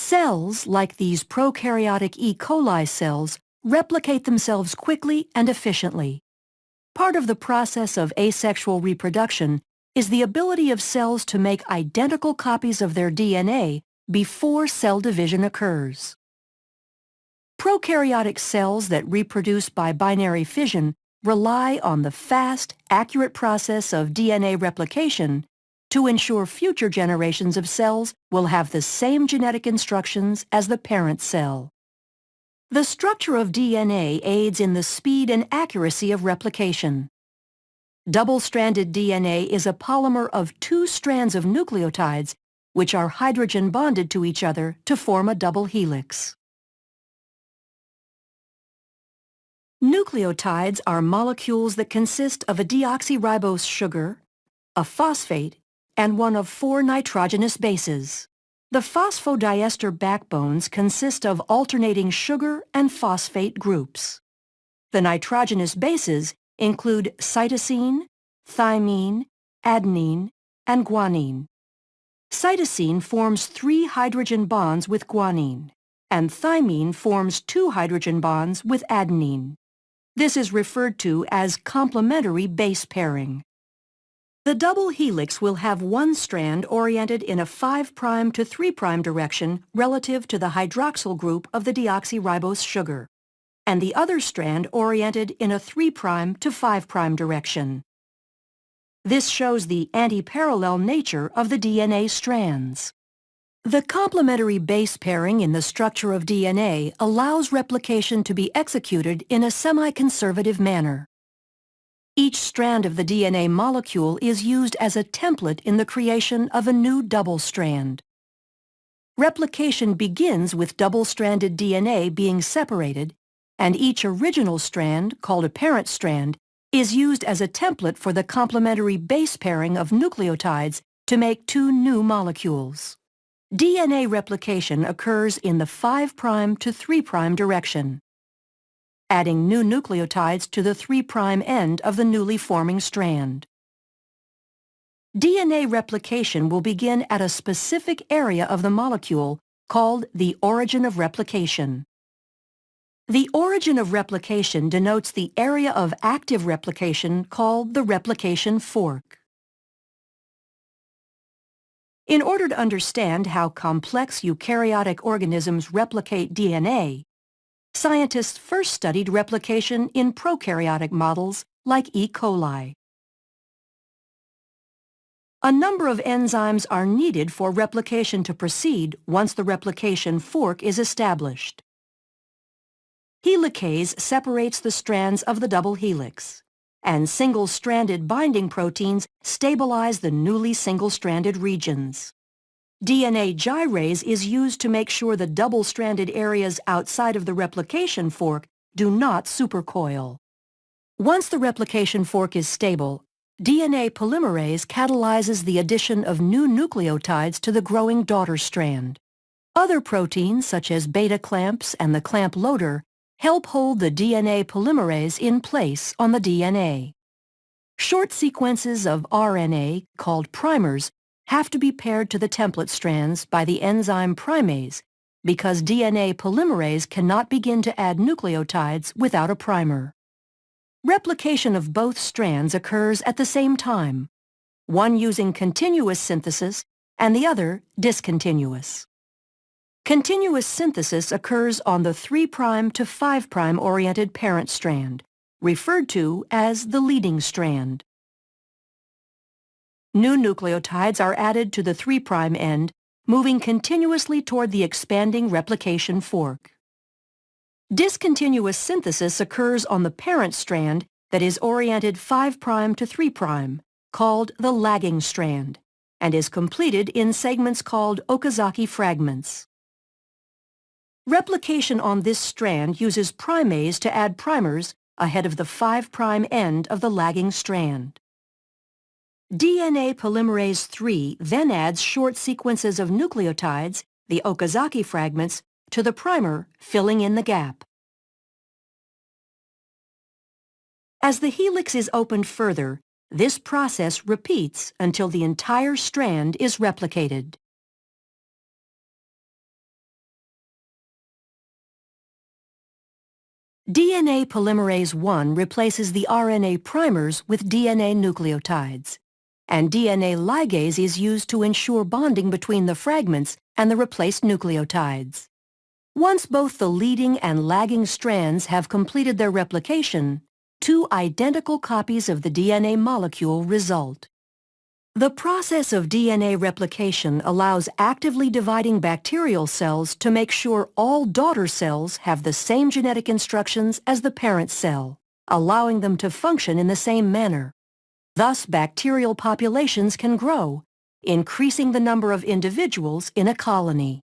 Cells, like these prokaryotic E. coli cells, replicate themselves quickly and efficiently. Part of the process of asexual reproduction is the ability of cells to make identical copies of their DNA before cell division occurs. Prokaryotic cells that reproduce by binary fission rely on the fast, accurate process of DNA replication to ensure future generations of cells will have the same genetic instructions as the parent cell. The structure of DNA aids in the speed and accuracy of replication. Double-stranded DNA is a polymer of two strands of nucleotides which are hydrogen bonded to each other to form a double helix. Nucleotides are molecules that consist of a deoxyribose sugar, a phosphate, and one of 4 nitrogenous bases. The phosphodiester backbones consist of alternating sugar and phosphate groups. The nitrogenous bases include cytosine, thymine, adenine, and guanine. Cytosine forms 3 hydrogen bonds with guanine, and thymine forms 2 hydrogen bonds with adenine. This is referred to as complementary base pairing. The double helix will have one strand oriented in a 5' to 3' direction relative to the hydroxyl group of the deoxyribose sugar, and the other strand oriented in a 3' to 5' direction. This shows the anti-parallel nature of the DNA strands. The complementary base pairing in the structure of DNA allows replication to be executed in a semi-conservative manner. Each strand of the DNA molecule is used as a template in the creation of a new double strand. Replication begins with double-stranded DNA being separated, and each original strand, called a parent strand, is used as a template for the complementary base pairing of nucleotides to make 2 new molecules. DNA replication occurs in the 5' to 3' direction, adding new nucleotides to the 3' end of the newly forming strand. DNA replication will begin at a specific area of the molecule called the origin of replication. The origin of replication denotes the area of active replication called the replication fork. In order to understand how complex eukaryotic organisms replicate DNA, scientists first studied replication in prokaryotic models like E. coli. A number of enzymes are needed for replication to proceed once the replication fork is established. Helicase separates the strands of the double helix, and single-stranded binding proteins stabilize the newly single-stranded regions. DNA gyrase is used to make sure the double-stranded areas outside of the replication fork do not supercoil. Once the replication fork is stable, DNA polymerase catalyzes the addition of new nucleotides to the growing daughter strand. Other proteins, such as beta clamps and the clamp loader, help hold the DNA polymerase in place on the DNA. Short sequences of RNA, called primers, have to be paired to the template strands by the enzyme primase because DNA polymerase cannot begin to add nucleotides without a primer. Replication of both strands occurs at the same time, one using continuous synthesis and the other discontinuous. Continuous synthesis occurs on the 3' to 5' oriented parent strand, referred to as the leading strand. New nucleotides are added to the 3' end, moving continuously toward the expanding replication fork. Discontinuous synthesis occurs on the parent strand that is oriented 5' to 3', called the lagging strand, and is completed in segments called Okazaki fragments. Replication on this strand uses primase to add primers ahead of the 5' end of the lagging strand. DNA polymerase III then adds short sequences of nucleotides, the Okazaki fragments, to the primer, filling in the gap. As the helix is opened further, this process repeats until the entire strand is replicated. DNA polymerase I replaces the RNA primers with DNA nucleotides, and DNA ligase is used to ensure bonding between the fragments and the replaced nucleotides. Once both the leading and lagging strands have completed their replication, two identical copies of the DNA molecule result. The process of DNA replication allows actively dividing bacterial cells to make sure all daughter cells have the same genetic instructions as the parent cell, allowing them to function in the same manner. Thus, bacterial populations can grow, increasing the number of individuals in a colony.